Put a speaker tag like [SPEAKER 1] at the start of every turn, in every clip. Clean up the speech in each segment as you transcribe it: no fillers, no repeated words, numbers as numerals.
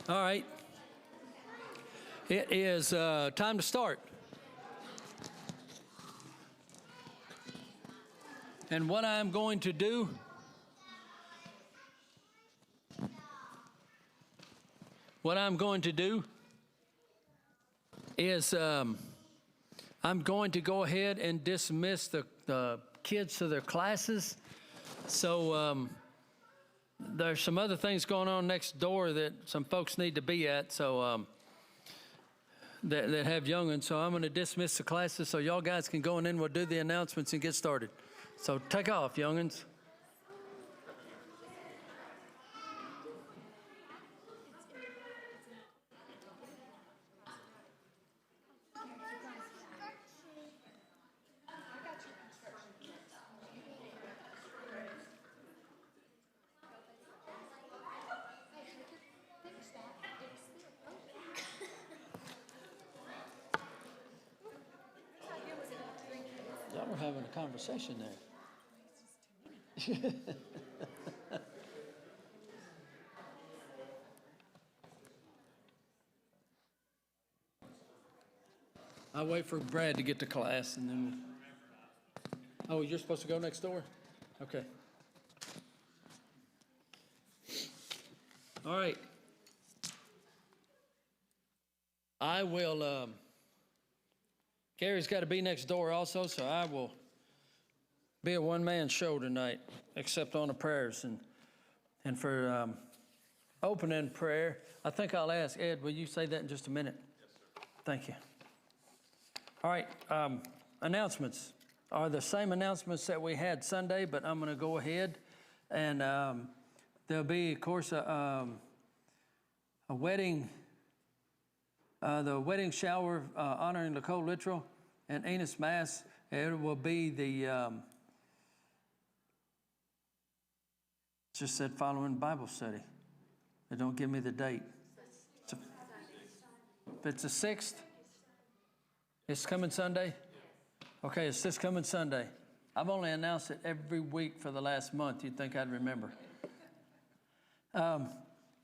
[SPEAKER 1] All right. It is time to start. And what I'm going to do is I'm going to go ahead and dismiss the kids to their classes. So there's some other things going on next door that some folks need to be at, so that have young ones. So I'm going to dismiss the classes so y'all guys can go, and then we'll do the announcements and get started. So take off, young ones. Y'all were having a conversation there. I'll wait for Brad to get to class and then. Oh, you're supposed to go next door? Okay. All right. I will. Gary's got to be next door also, so I will be a one-man show tonight, except on the prayers. And for opening prayer, I think I'll ask Ed, will you say that in just a minute? Yes, sir. Thank you. All right, announcements are the same announcements that we had Sunday, but I'm going to go ahead and there'll be, of course, a wedding. The wedding shower honoring Nicole Littrell and Enos Mass. It will be the, just said following Bible study. They don't give me the date. It's the 6th. It's coming Sunday? Okay, it's this coming Sunday. I've only announced it every week for the last month. You'd think I'd remember.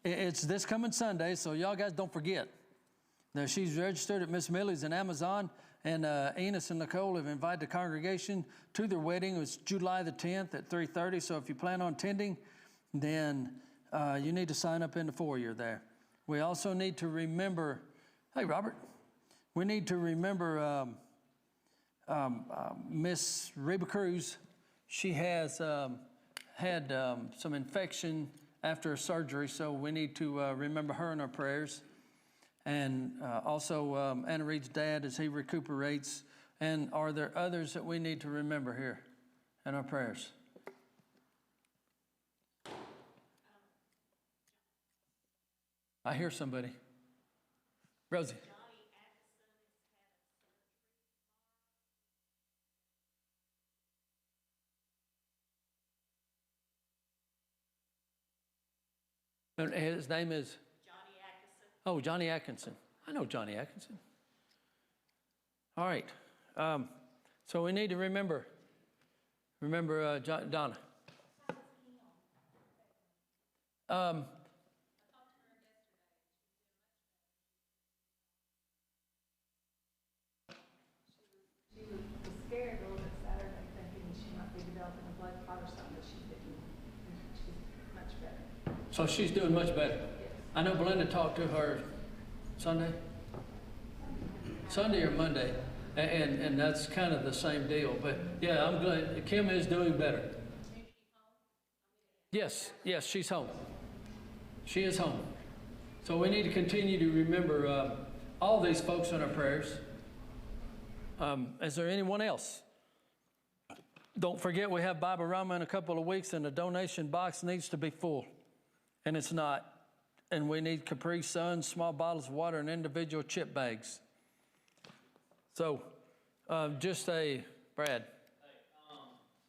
[SPEAKER 1] It's this coming Sunday, so y'all guys don't forget. Now, she's registered at Miss Millie's in Amazon, and Enos and Nicole have invited the congregation to their wedding. It's July the 10th at 3:30, so if you plan on attending, then you need to sign up in the foyer there. We also need to remember, hey, Robert, we need to remember Miss Reba Cruz. She has had some infection after her surgery, so we need to remember her in our prayers. And also Anna Reed's dad as he recuperates. And are there others that we need to remember here in our prayers? I hear somebody. Rosie. And his name is? Oh, Johnny Atkinson. I know Johnny Atkinson. All right. So we need to remember Donna.
[SPEAKER 2] She was scared a little bit Saturday, thinking she might be developing a blood clot or something, but she didn't. She's much better.
[SPEAKER 1] So she's doing much better. I know Belinda talked to her Sunday or Monday, and that's kind of the same deal. But yeah, I'm glad Kim is doing better. Yes, she's home. She is home. So we need to continue to remember all these folks in our prayers. Is there anyone else? Don't forget we have Bible Rama in a couple of weeks, and the donation box needs to be full, and it's not. And we need Capri Sun, small bottles of water, and individual chip bags. So, just a Brad.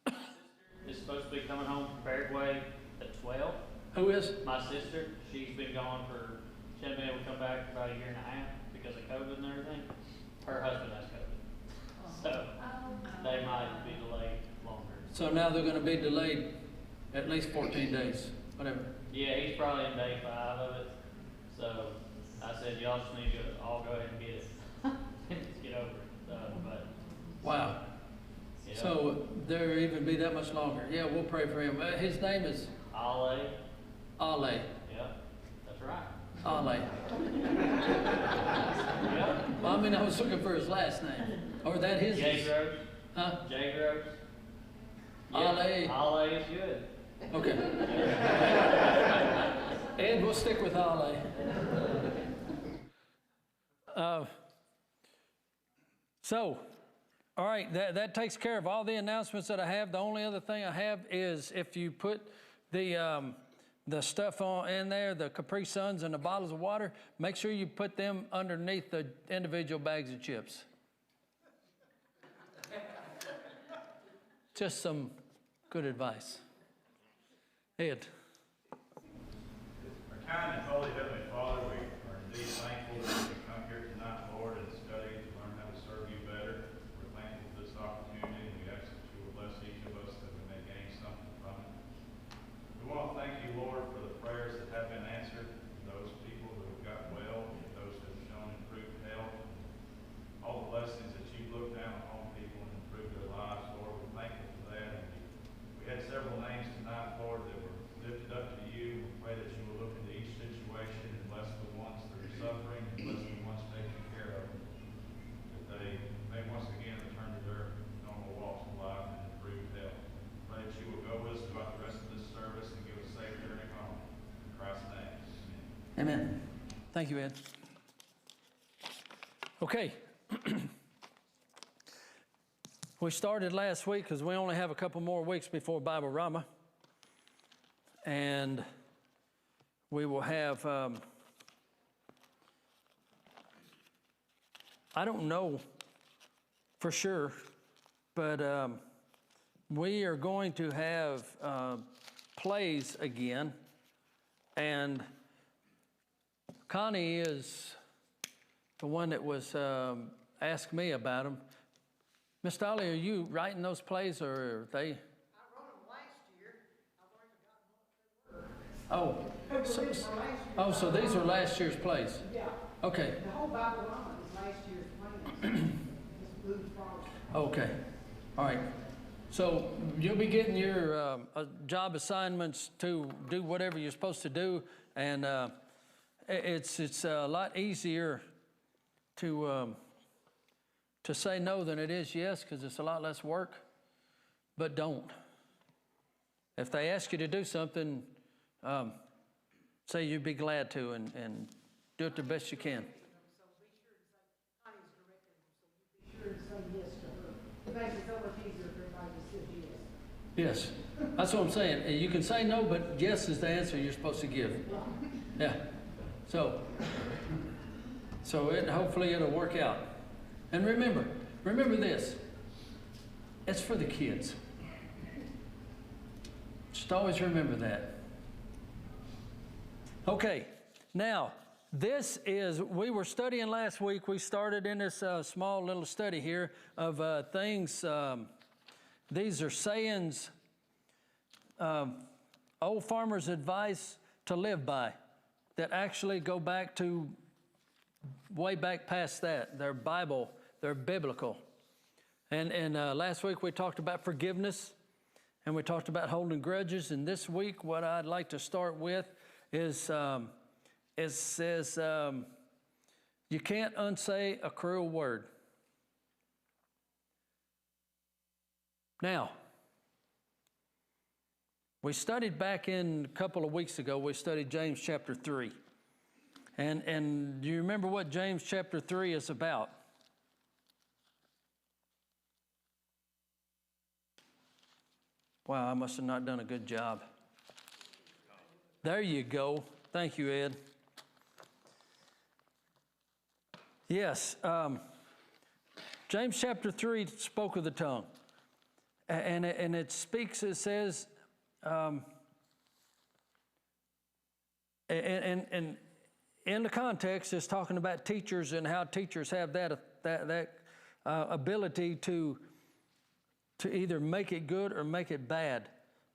[SPEAKER 3] Hey, my sister is supposed to be coming home from Paraguay at 12.
[SPEAKER 1] Who is?
[SPEAKER 3] My sister. She's been gone for, she hasn't been able to come back for about a year and a half because of COVID and everything. Her husband has COVID. So, they might be delayed longer.
[SPEAKER 1] So now they're going to be delayed at least 14 days, whatever.
[SPEAKER 3] Yeah, he's probably in day 5 of it. So I said, y'all just need to all go ahead and get it. Just get over it. But,
[SPEAKER 1] Wow.
[SPEAKER 3] yeah.
[SPEAKER 1] So there even be that much longer. Yeah, we'll pray for him. His name is
[SPEAKER 3] Ale,
[SPEAKER 1] Ale.
[SPEAKER 3] yeah, that's right.
[SPEAKER 1] Ale.
[SPEAKER 3] Yeah.
[SPEAKER 1] Well, I mean, I was looking for his last name. Or that his?
[SPEAKER 3] J. Gross,
[SPEAKER 1] Huh?
[SPEAKER 3] J. Gross.
[SPEAKER 1] Ale.
[SPEAKER 3] Ale is good.
[SPEAKER 1] Okay. Ed, we'll stick with Ale. So, all right, that takes care of all the announcements that I have. The only other thing I have is if you put the stuff on in there, the Capri Suns and the bottles of water, make sure you put them underneath the individual bags of chips. Just some good advice. Ed.
[SPEAKER 4] Our kind and holy Heavenly Father, we are indeed thankful that we can come here tonight, Lord, and study to learn how to serve you better. We're thankful for this opportunity, and we ask that you will bless each of us that we may gain something from it. We want to thank you, Lord, for the prayers that have been answered, those people who have got well, those who have shown improved health, all the blessings that you've looked down upon people and improved their lives, Lord. We're thankful for that. And we had several names tonight, Lord, that were lifted up to you. We pray that you will look into each situation and bless the ones that are suffering and bless the ones taken care of, that they may once again return to their normal walks of life and improve health. Pray that you will go with us throughout the rest of this service and give us safe journey home. In Christ's name, amen.
[SPEAKER 1] Amen. Thank you, Ed. Okay. We started last week because we only have a couple more weeks before Bible Rama. And we will have, I don't know for sure, but we are going to have plays again. And Connie is the one that was asked me about them. Miss Dolly, are you writing those plays, or are they?
[SPEAKER 5] I wrote them last year. I've already forgotten what they were.
[SPEAKER 1] So these are last year's plays?
[SPEAKER 5] Yeah.
[SPEAKER 1] Okay,
[SPEAKER 5] The whole Bible Rama is last year's plans. It's Blues Frost.
[SPEAKER 1] okay, all right. So you'll be getting your job assignments to do whatever you're supposed to do, and it's a lot easier to say no than it is yes, because it's a lot less work, but don't. If they ask you to do something, say you'd be glad to and do it the best you can.
[SPEAKER 5] So be sure to say, Connie's directing, so you be sure to say yes to her. It makes it so much easier if everybody just says yes.
[SPEAKER 1] Yes, that's what I'm saying. You can say no, but yes is the answer you're supposed to give. Yeah, so hopefully it'll work out. And remember this, it's for the kids. Just always remember that. Okay, now, we were studying last week. We started in this small little study here of things, these are sayings, old farmers' advice to live by that actually go back to way back past that. They're biblical. And last week we talked about forgiveness, and we talked about holding grudges. And this week what I'd like to start with is, it says, you can't unsay a cruel word. Now, we studied back in a couple of weeks ago, we studied James chapter 3. And do you remember what James chapter 3 is about? Wow, I must have not done a good job. There you go. Thank you, Ed. Yes, James chapter 3 spoke of the tongue. And it speaks, it says, and in the context, it's talking about teachers and how teachers have that ability to either make it good or make it bad,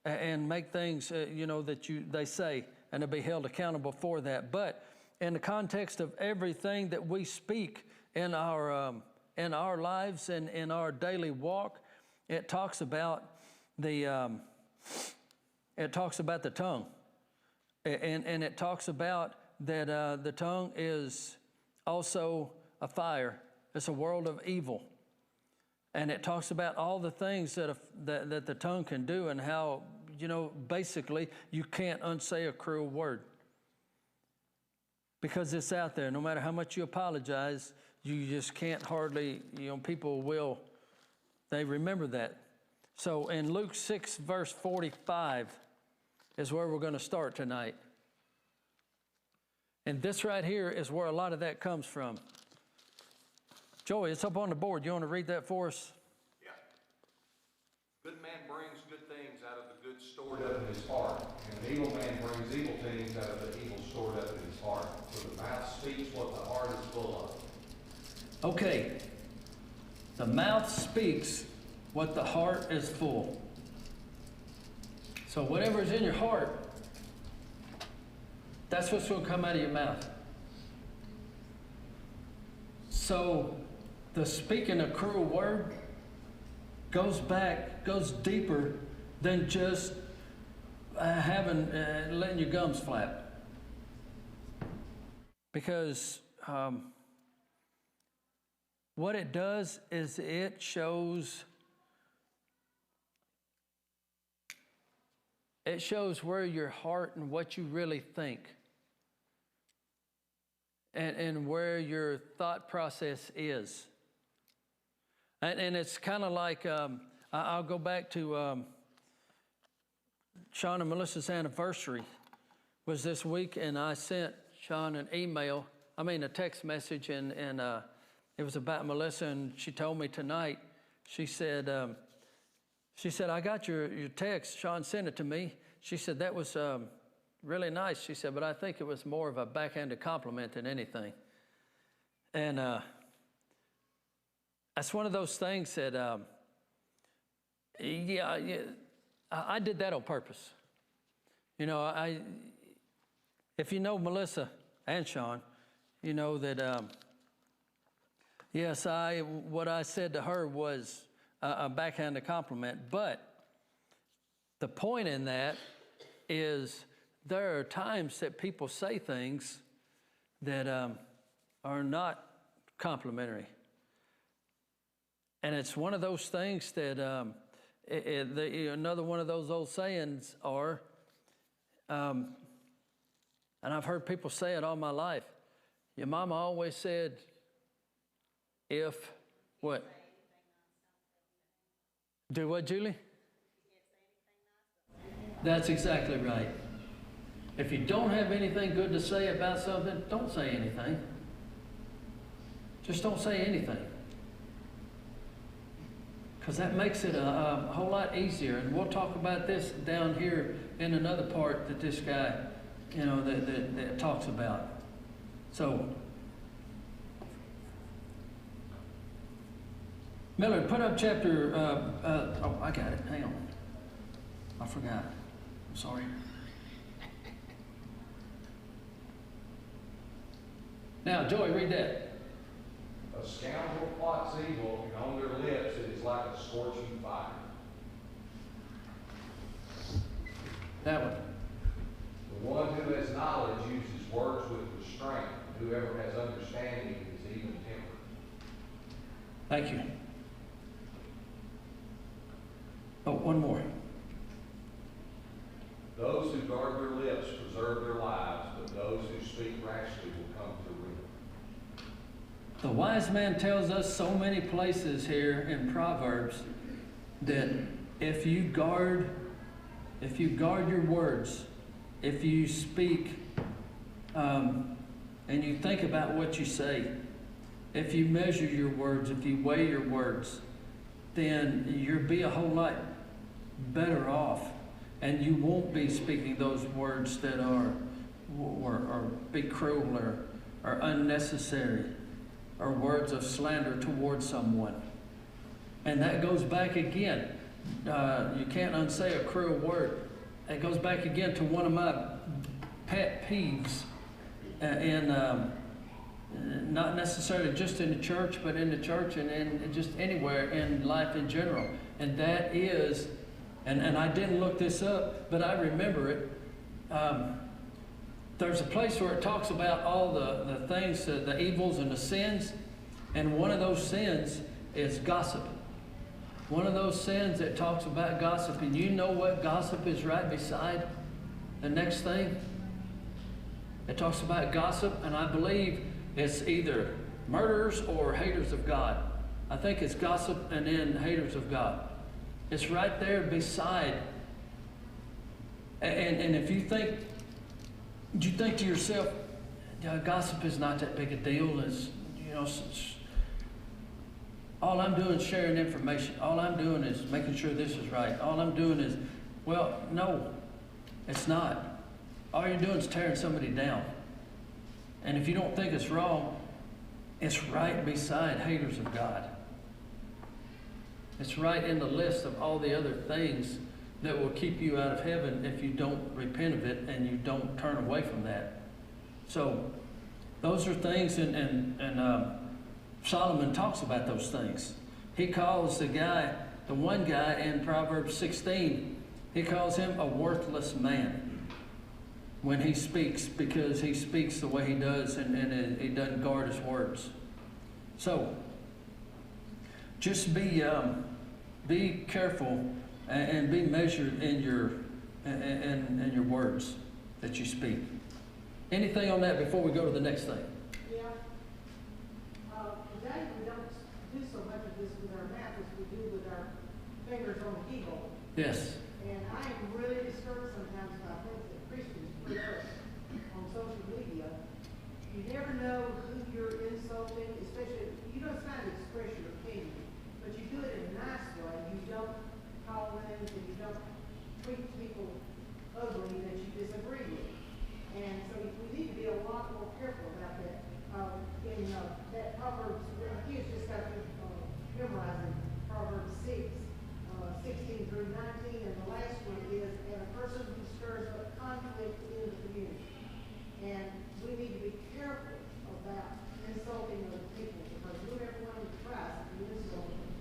[SPEAKER 1] and make things, that they say, and to be held accountable for that. But in the context of everything that we speak in our lives and in our daily walk, it talks about the tongue, and it talks about that the tongue is also a fire. It's a world of evil, and it talks about all the things that the tongue can do, and how, basically you can't unsay a cruel word because it's out there. No matter how much you apologize, you just can't hardly. People they remember that. So in Luke 6, verse 45 is where we're going to start tonight. And this right here is where a lot of that comes from. Joey, it's up on the board. You want to read that for us?
[SPEAKER 6] Yeah. Good man brings good things out of the good stored up in his heart, and an evil man brings evil things out of the evil stored up in his heart. For the mouth speaks what the heart is full of.
[SPEAKER 1] Okay. The mouth speaks what the heart is full. So whatever's in your heart, that's what's going to come out of your mouth. So the speaking a cruel word goes deeper than just letting your gums flap. Because what it does is it shows where your heart and what you really think, and where your thought process is. And it's kind of like, I'll go back to Sean and Melissa's anniversary was this week, and I sent Sean a text message, and it was about Melissa, and she told me tonight, she said, I got your text. Sean sent it to me. She said, that was really nice. She said, but I think it was more of a backhanded compliment than anything. And that's one of those things that, I did that on purpose. If you know Melissa and Sean, you know that, yes, what I said to her was a backhanded compliment, but the point in that is there are times that people say things that are not complimentary. And it's one of those things that, another one of those old sayings are, and I've heard people say it all my life, your mama always said, if what? Do what, Julie? That's exactly right. If you don't have anything good to say about something, don't say anything. Just don't say anything. Because that makes it a whole lot easier. And we'll talk about this down here in another part that this guy, that talks about. So, Miller, put up chapter, I got it, hang on. I forgot. I'm sorry. Now, Joey, read that.
[SPEAKER 6] A scoundrel plots evil, and on their lips it is like a scorching fire.
[SPEAKER 1] That one.
[SPEAKER 6] The one who has knowledge uses words with restraint. Whoever has understanding is even-tempered.
[SPEAKER 1] Thank you. Oh, one more.
[SPEAKER 6] Those who guard their lips preserve their lives, but those who speak rashly will come to ruin.
[SPEAKER 1] The wise man tells us so many places here in Proverbs that if you guard your words, if you speak and you think about what you say, if you measure your words, if you weigh your words, then you'll be a whole lot better off. And you won't be speaking those words that are be cruel or unnecessary, or words of slander towards someone. And that goes back again. You can't unsay a cruel word. It goes back again to one of my pet peeves not necessarily just in the church, but in the church and just anywhere in life in general. And that is, and I didn't look this up, but I remember it. There's a place where it talks about all the things, the evils and the sins, and one of those sins is gossip. One of those sins that talks about gossip, and you know what gossip is right beside the next thing? It talks about gossip, and I believe it's either murderers or haters of God. I think it's gossip and then haters of God. It's right there beside. And if you think to yourself, gossip is not that big a deal. It's, all I'm doing is sharing information. All I'm doing is making sure this is right. All I'm doing is, well, no, it's not. All you're doing is tearing somebody down. And if you don't think it's wrong, it's right beside haters of God. It's right in the list of all the other things that will keep you out of heaven if you don't repent of it and you don't turn away from that. So those are things, and Solomon talks about those things. He calls the one guy in Proverbs 16, he calls him a worthless man when he speaks, because he speaks the way he does and he doesn't guard his words. So just be careful and be measured in your words that you speak. Anything on that before we go to the next thing?
[SPEAKER 5] Yeah. Today we don't do so much of this with our mouth as we do with our fingers on the keyboard.
[SPEAKER 1] Yes.
[SPEAKER 5] And I am really disturbed sometimes by things that Christians put up on social media. You never know who you're insulting, especially, you don't try to express your opinion, but you do it in a nice way. You don't call names and you don't treat people ugly that you disagree with. And so we need to be a lot more careful about that. In that Proverbs, kids just got to memorizing Proverbs 6, 16 through 19, and the last one is, and a person who stirs up conflict in the community. And we need to be careful about insulting other people, because who everyone tries to insult them,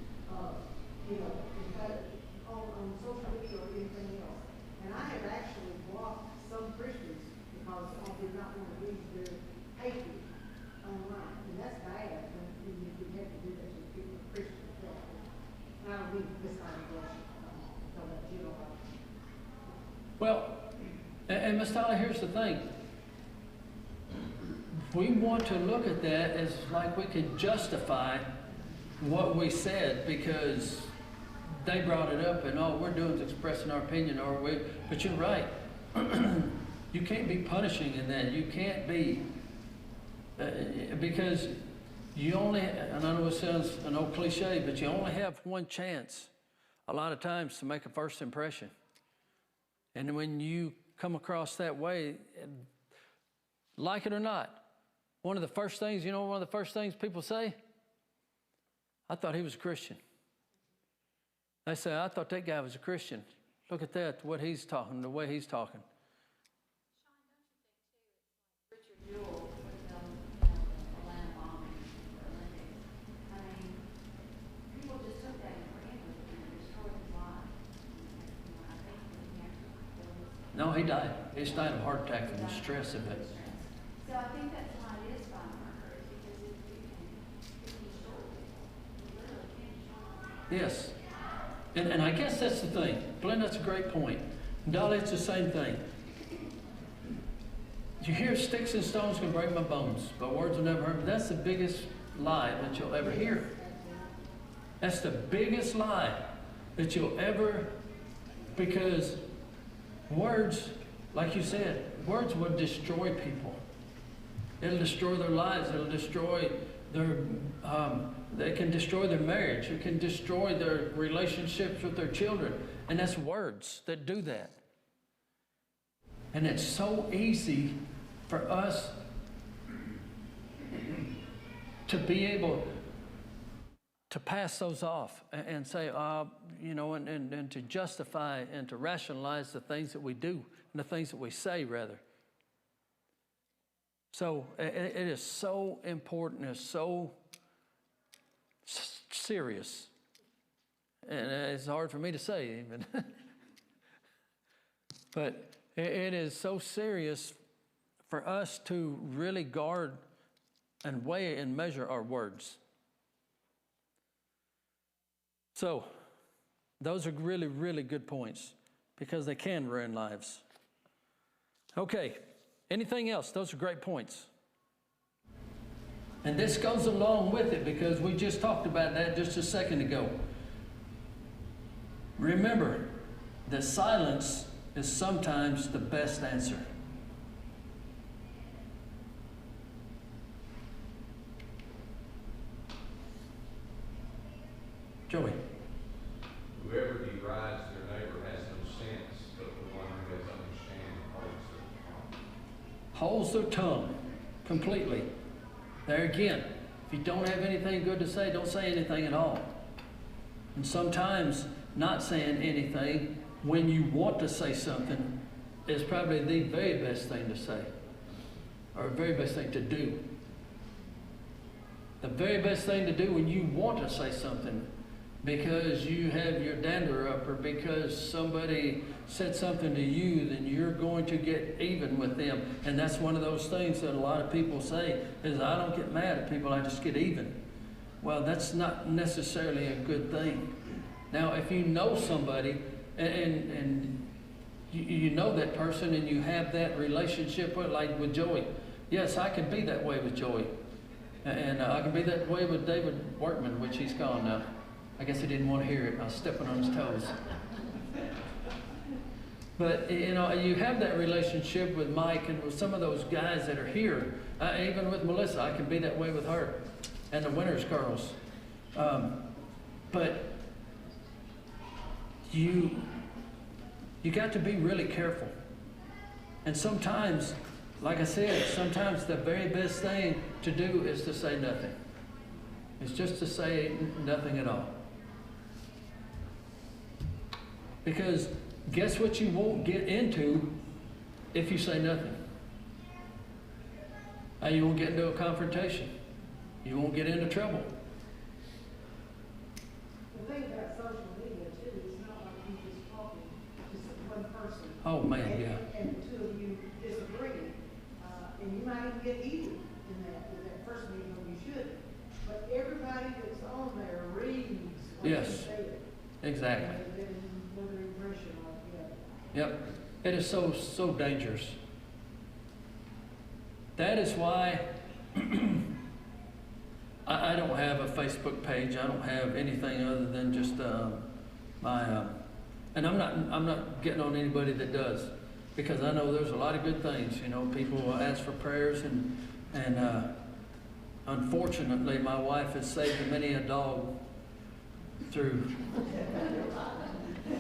[SPEAKER 5] on social media or anything else. And I have actually blocked some Christians because I did not want to read their hatred online. And that's bad when you have to do that to people, Christians. And I don't mean this kind of blessing.
[SPEAKER 1] Well, and Ms. Tyler, here's the thing. We want to look at that as like we can justify what we said because they brought it up and all we're doing is expressing our opinion, but you're right. You can't be punishing in that. You can't be, because you only, and I know it sounds an old cliche, but you only have one chance a lot of times to make a first impression. And when you come across that way, like it or not, one of the first things people say, I thought he was a Christian. They say, I thought that guy was a Christian. Look at that, what he's talking, the way he's talking.
[SPEAKER 7] Richard Jewell with Atlanta bombing for Olympics. I mean, people just took that for granted and destroyed his life. I think he actually
[SPEAKER 1] No, he died. He just died of a heart attack from the stress of it.
[SPEAKER 7] So I think that's why it is by murder, is because it can destroy people. It literally can destroy people.
[SPEAKER 1] Yes. And I guess that's the thing. Glenn, that's a great point. Dolly, it's the same thing. You hear sticks and stones can break my bones, but words will never hurt me. That's the biggest lie that you'll ever hear. That's the biggest lie that you'll ever, because words, like you said, words will destroy people. It'll destroy their lives. It'll destroy their, they can destroy their marriage. It can destroy their relationships with their children. And that's words that do that. And it's so easy for us to be able to pass those off and say, and to justify and to rationalize the things that we do and the things that we say, rather. So it is so important, it's so serious. And it's hard for me to say even. But it is so serious for us to really guard and weigh and measure our words. So those are really, really good points because they can ruin lives. Okay, anything else? Those are great points. And this goes along with it because we just talked about that just a second ago. Remember that silence is sometimes the best answer. Joey.
[SPEAKER 6] Whoever derides their neighbor has no sense, but the one who has understanding holds their tongue.
[SPEAKER 1] Holds their tongue completely. There again, if you don't have anything good to say, don't say anything at all. And sometimes not saying anything when you want to say something is probably the very best thing to say, or the very best thing to do. The very best thing to do when you want to say something because you have your dander up or because somebody said something to you, then you're going to get even with them. And that's one of those things that a lot of people say is, I don't get mad at people, I just get even. Well, that's not necessarily a good thing. Now, if you know somebody and you know that person and you have that relationship with, like with Joey, yes, I can be that way with Joey. And I can be that way with David Workman, which he's gone now. I guess he didn't want to hear it. I was stepping on his toes. But, you know, you have that relationship with Mike and with some of those guys that are here. Even with Melissa, I can be that way with her and the Winters girls. But you got to be really careful. And sometimes, like I said, sometimes the very best thing to do is to say nothing. It's just to say nothing at all. Because guess what you won't get into if you say nothing? You won't get into a confrontation. You won't get into trouble.
[SPEAKER 5] The thing about social media too, it's not like you just talking to one person.
[SPEAKER 1] Oh man, yeah.
[SPEAKER 5] And the two of you disagree, and you might even get even in that with that person, even though you shouldn't. But everybody that's on there reads what you
[SPEAKER 1] Yes.
[SPEAKER 5] said.
[SPEAKER 1] Exactly.
[SPEAKER 5] And then another impression altogether.
[SPEAKER 1] Yep. It is so dangerous. That is why I don't have a Facebook page. I don't have anything other than just my. And I'm not getting on anybody that does, because I know there's a lot of good things. You know, people will ask for prayers, and unfortunately, my wife has saved many a dog through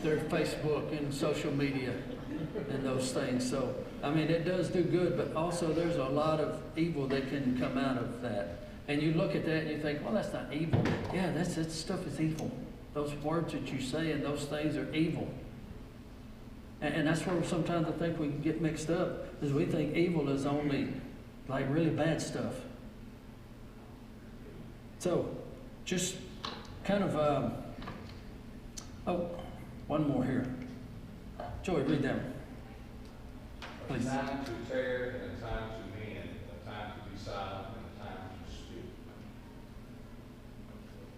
[SPEAKER 1] Facebook and social media and those things. So, I mean, it does do good, but also there's a lot of evil that can come out of that. And you look at that and you think, well, that's not evil. Yeah, that stuff is evil. Those words that you say and those things are evil. And that's where sometimes I think we get mixed up, is we think evil is only like really bad stuff. So, just kind of, oh, one more here. Joey, read that one. Please.
[SPEAKER 6] A time to tear and a time to mend, a time to be silent and a time to speak.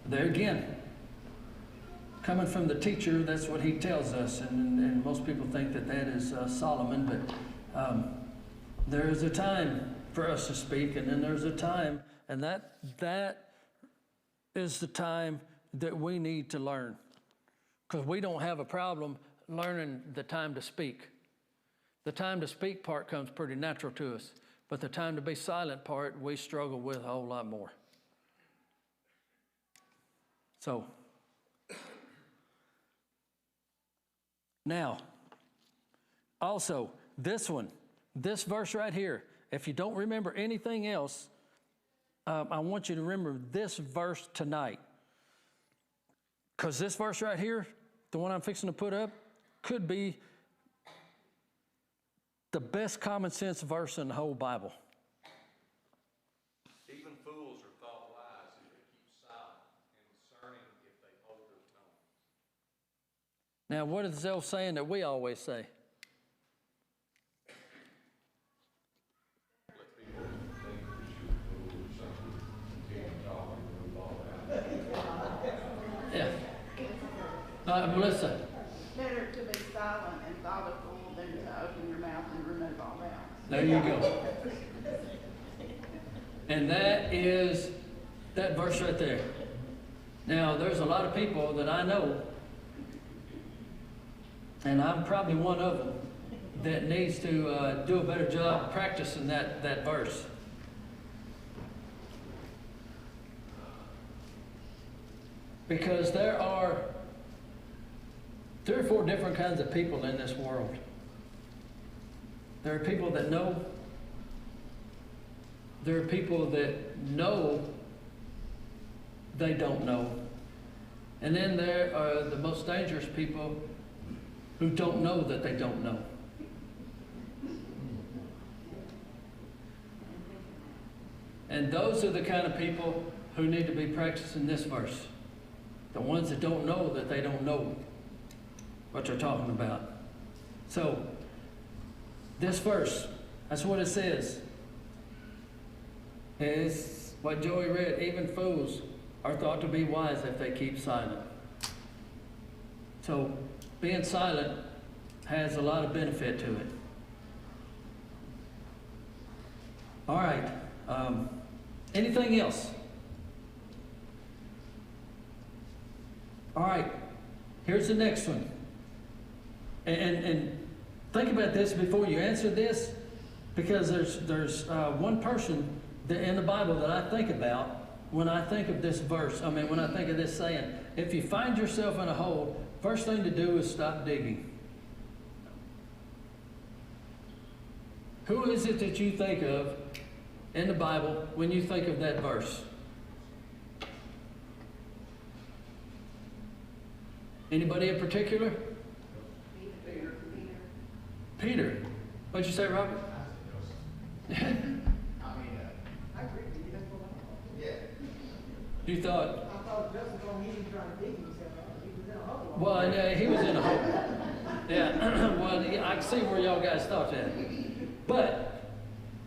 [SPEAKER 1] There again, coming from the teacher, that's what he tells us, and most people think that is Solomon, but there is a time for us to speak, and then there's a time, and that is the time that we need to learn, because we don't have a problem learning the time to speak. The time to speak part comes pretty natural to us, but the time to be silent part, we struggle with a whole lot more. So, now, also, this verse right here, if you don't remember anything else, I want you to remember this verse tonight. Because this verse right here, the one I'm fixing to put up, could be the best common sense verse in the whole Bible. Now, what is the old saying that we always say?
[SPEAKER 6] Let people think that you're cool or something, continue talking, move all that.
[SPEAKER 1] Yeah. Melissa,
[SPEAKER 8] Better to be silent and thoughtful than to open your mouth and remove all bounds.
[SPEAKER 1] there you go. And that is that verse right there. Now, there's a lot of people that I know, and I'm probably one of them, that needs to do a better job practicing that verse. Because there are 3 or 4 different kinds of people in this world. There are people that know. There are people that know they don't know. And then there are the most dangerous people who don't know that they don't know. And those are the kind of people who need to be practicing this verse. The ones that don't know that they don't know what they're talking about. So, this verse, that's what it says. It's what Joey read. Even fools are thought to be wise if they keep silent. So, being silent has a lot of benefit to it. All right. Anything else? All right. Here's the next one. And think about this before you answer this, because there's one person that in the Bible that I think about when I think of this verse. When I think of this saying, if you find yourself in a hole, first thing to do is stop digging. Who is it that you think of in the Bible when you think of that verse? Anybody in particular? Peter. What'd you say, Robert?
[SPEAKER 5] I agree with you, that's what I thought.
[SPEAKER 6] Yeah.
[SPEAKER 1] You thought,
[SPEAKER 5] I thought Joseph on him trying to dig himself out, he was in a hole.
[SPEAKER 1] well, yeah, he was in a hole. Yeah, well, yeah, I can see where y'all guys thought that. But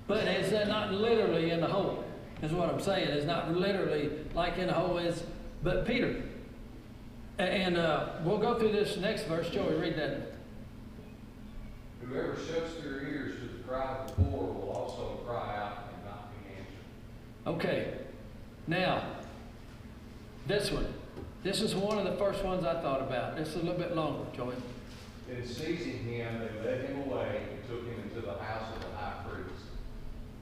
[SPEAKER 1] it's not literally in the hole, is what I'm saying. It's not literally like in the hole is, but Peter. And we'll go through this next verse. Joey, read that.
[SPEAKER 6] Whoever shuts their ears to the cry of the poor will also cry out and not be answered.
[SPEAKER 1] Okay. Now, this one. This is one of the first ones I thought about. This is a little bit longer, Joey.
[SPEAKER 6] Then seizing him, they led him away and took him into the house of the high priest.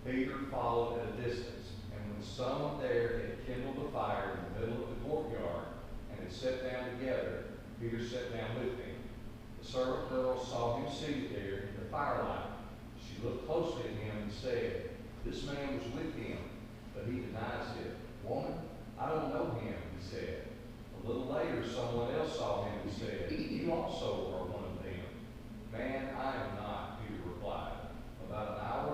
[SPEAKER 6] Peter followed at a distance, and when someone there had kindled a fire in the middle of the courtyard and had sat down together, Peter sat down with them. The servant girl saw him seated there in the firelight. She looked closely at him and said, "This man was with him," but he denies it. "Woman, I don't know him," he said. A little later, someone else saw him and said, "You also are one of them." "Man, I am not," Peter replied. About an hour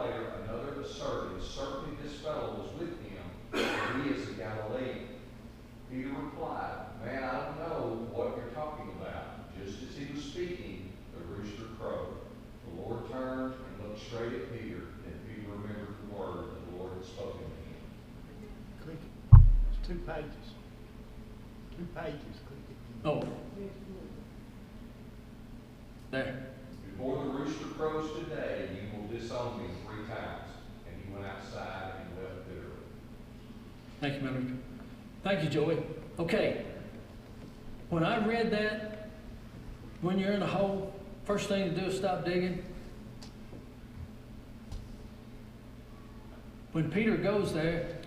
[SPEAKER 6] later, another asserted, "Certainly this fellow was with him, for he is a Galilean." Peter replied, "Man, I don't know what you're talking about." Just as he was speaking, the rooster crowed. The Lord turned and looked straight at Peter, and Peter remembered the word that the Lord had spoken to him.
[SPEAKER 9] Click it. It's 2 pages. 2 pages, click it.
[SPEAKER 1] Oh. There.
[SPEAKER 6] "Before the rooster crows today, you will disown me 3 times." And he went outside and wept bitterly.
[SPEAKER 1] Thank you, Miller. Thank you, Joey. Okay. When I read that, when you're in a hole, first thing to do is stop digging. When Peter goes there,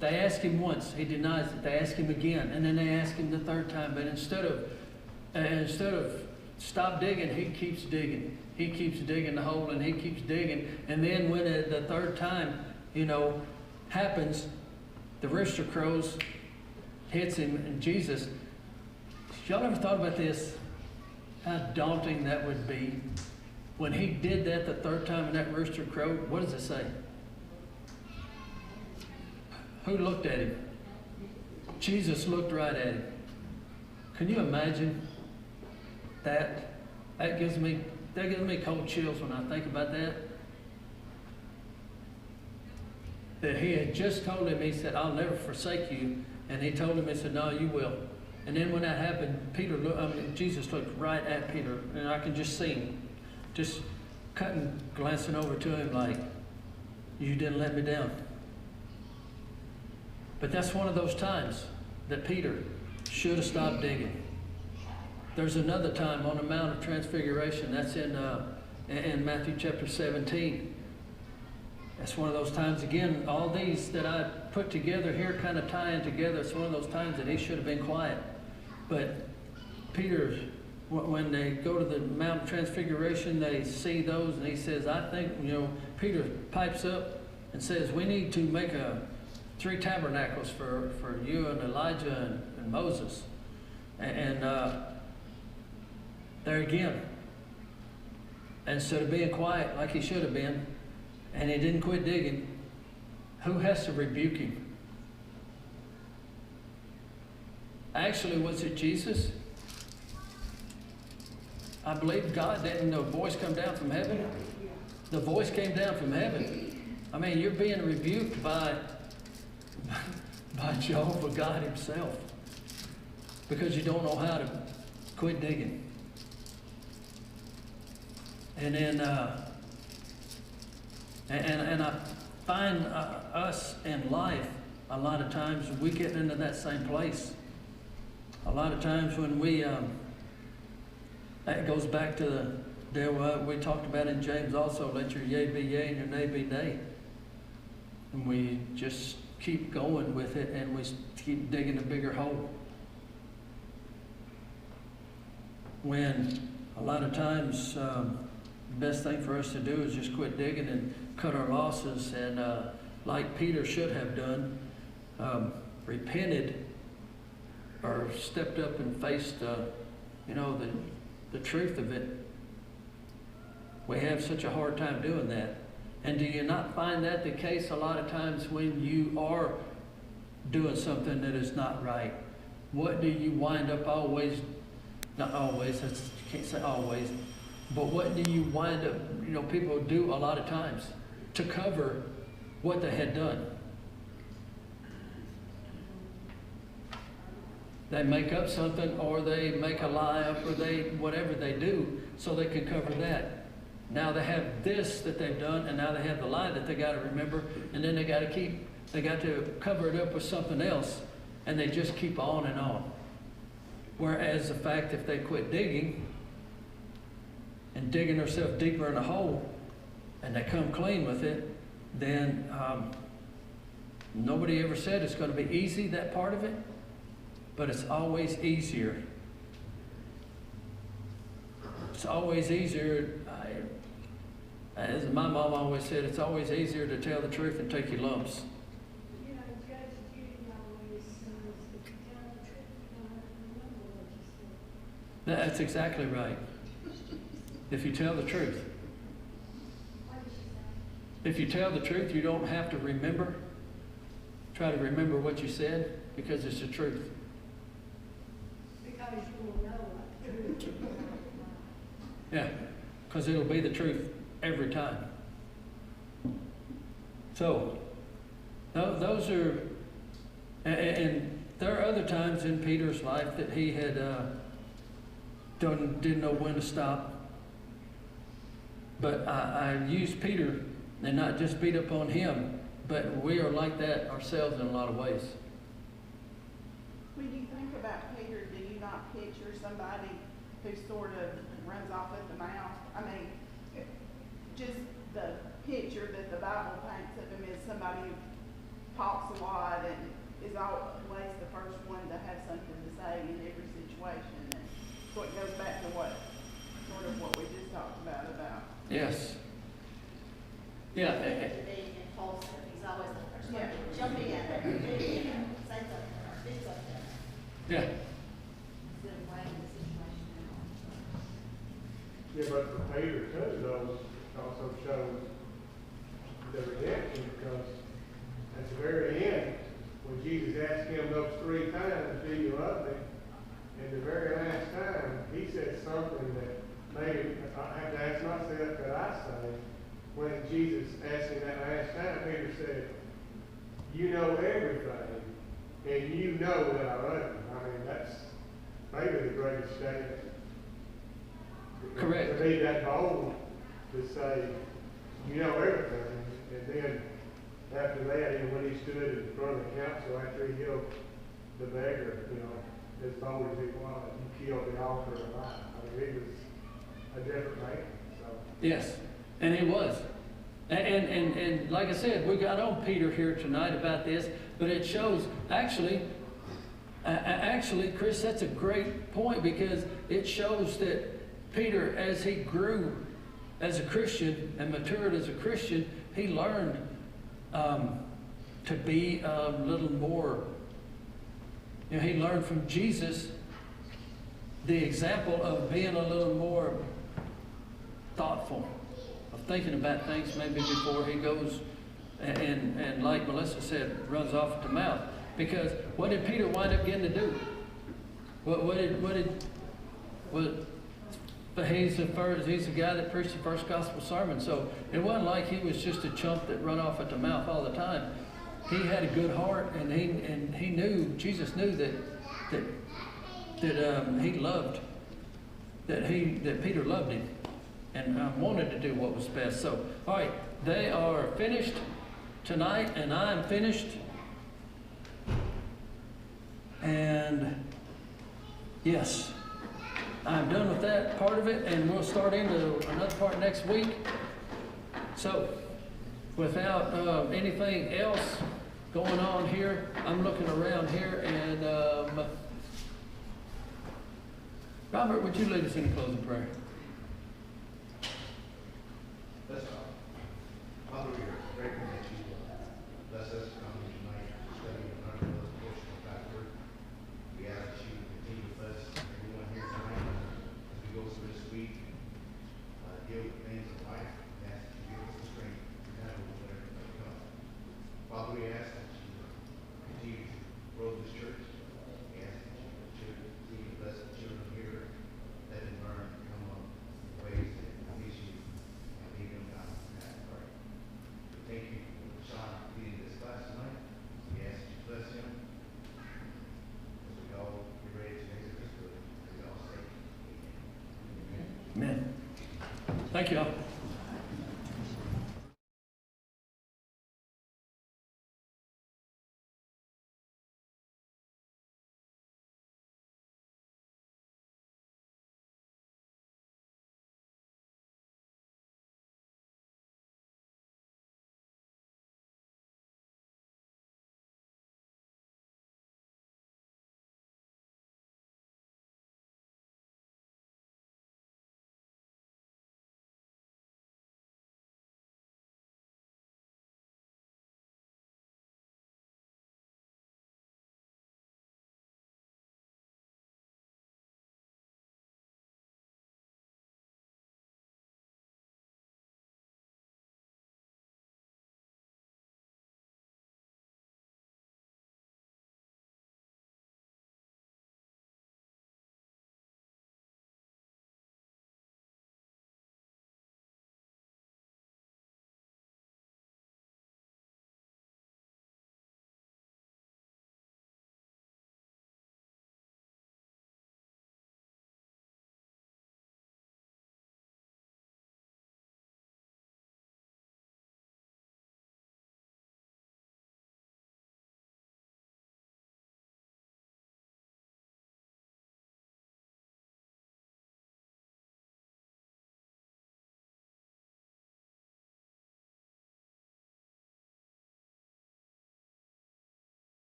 [SPEAKER 1] they ask him once, he denies it. They ask him again, and then they ask him the 3rd time. But instead of stop digging, he keeps digging. He keeps digging the hole, and he keeps digging. And then when the 3rd time, happens, the rooster crows, hits him, and Jesus. Y'all ever thought about this? How daunting that would be. When he did that the 3rd time and that rooster crowed, what does it say? Who looked at him? Jesus looked right at him. Can you imagine that? That gives me cold chills when I think about that. That he had just told him, he said, I'll never forsake you. And he told him, he said, no, you will. And then when that happened, Jesus looked right at Peter, and I can just see him, just glancing over to him like, you didn't let me down. But that's one of those times that Peter should have stopped digging. There's another time on the Mount of Transfiguration, that's in Matthew chapter 17. That's one of those times, again, all these that I put together here kind of tying together. It's one of those times that he should have been quiet. But Peter, when they go to the Mount of Transfiguration, they see those, and he says, I think, Peter pipes up and says, we need to make 3 tabernacles for you and Elijah and Moses. And there again, instead of being quiet like he should have been, and he didn't quit digging, who has to rebuke him? Actually, was it Jesus? I believe God didn't. The voice come down from heaven. The voice came down from heaven. I mean, you're being rebuked by Jehovah God himself because you don't know how to quit digging. And then, and I find us in life, a lot of times we get into that same place. A lot of times when we, that goes back to the deal we talked about in James also, let your yea be yea and your nay be nay. And we just keep going with it, and we keep digging a bigger hole. When a lot of times, the best thing for us to do is just quit digging and cut our losses, and like Peter should have done, repented or stepped up and faced, the truth of it. We have such a hard time doing that. And do you not find that the case a lot of times when you are doing something that is not right? What do you wind up always, not always, you can't say always, but what do you wind up, people do a lot of times to cover what they had done? They make up something, or they make a lie up, or whatever they do, so they can cover that. Now they have this that they've done, and now they have the lie that they got to remember, and then they got to cover it up with something else, and they just keep on and on. Whereas the fact, if they quit digging and digging themselves deeper in a hole, and they come clean with it, then nobody ever said it's going to be easy, that part of it, but it's always easier. It's always easier. As my mom always said, it's always easier to tell the truth and take your lumps.
[SPEAKER 2] Judge Judy always says, if you tell the truth, you don't have to remember what you said.
[SPEAKER 1] That's exactly right. If you tell the truth.
[SPEAKER 2] What did she say?
[SPEAKER 1] If you tell the truth, you don't have to remember. Try to remember what you said, because it's the truth.
[SPEAKER 2] Because you will know what the truth is.
[SPEAKER 1] Yeah, because it'll be the truth every time. So, those are, and there are other times in Peter's life that he had didn't know when to stop. But I use Peter and not just beat up on him, but we are like that ourselves in a lot of ways.
[SPEAKER 8] When you think about Peter, do you not picture somebody who sort of runs off at the mouth? I mean, just the picture that the Bible paints of him is somebody who talks a lot and is always the first one to have something to say in every situation. And so it goes back to what we just talked about.
[SPEAKER 1] Yes. Yeah.
[SPEAKER 7] Being impulsive, he's always the first one to jump in and say something or do something.
[SPEAKER 1] Yeah.
[SPEAKER 7] Instead of weighing the situation out.
[SPEAKER 9] Yeah, but for Peter too, though, also shows the reaction, because at the very end,
[SPEAKER 10] when Jesus asked him those 3 times, do you love me? And the very last time, he said something that maybe I have to ask myself, could I say, when Jesus asked him that last time, Peter said, you know everything, and you know that I love you. I mean, that's maybe the greatest statement.
[SPEAKER 1] Correct.
[SPEAKER 10] To be that bold to say, you know everything, and then after that, you know, when he stood in front of the council after he healed the beggar, you know, as bold as he was, he killed the author of life. I mean, he was a different man, so.
[SPEAKER 1] Yes, and he was. And like I said, we got on Peter here tonight about this, but it shows, actually, Chris, that's a great point, because it shows that Peter, as he grew as a Christian and matured as a Christian, he learned to be a little more, you know, he learned from Jesus the example of being a little more thoughtful, of thinking about things maybe before he goes and like Melissa said, runs off at the mouth. Because what did Peter wind up getting to do? But he's the guy that preached the first gospel sermon. So it wasn't like he was just a chump that run off at the mouth all the time. He had a good heart, and he knew, Jesus knew that he loved, that Peter loved him, and wanted to do what was best. So, all right, they are finished tonight, and I'm finished. And yes, I'm done with that part of it, and we'll start into another part next week. So, without anything else going on here, I'm looking around here, and Robert, would you lead us in a closing prayer?
[SPEAKER 11] Let's talk. Father, we are grateful that you bless us to come tonight to study and learn another portion of God's word. We ask that you continue to bless everyone here tonight as we go through this week, deal with things in life, and ask that you give us the strength to handle whatever may come. Father, we ask that you continue to grow this church. We ask that you continue to bless the children here, let them learn to come up in ways that please you and lead them down the path of right. We thank you for Sean leading this class tonight. We ask that you bless him as we all get ready to exit this building. We all say, amen.
[SPEAKER 1] Amen. Thank you all.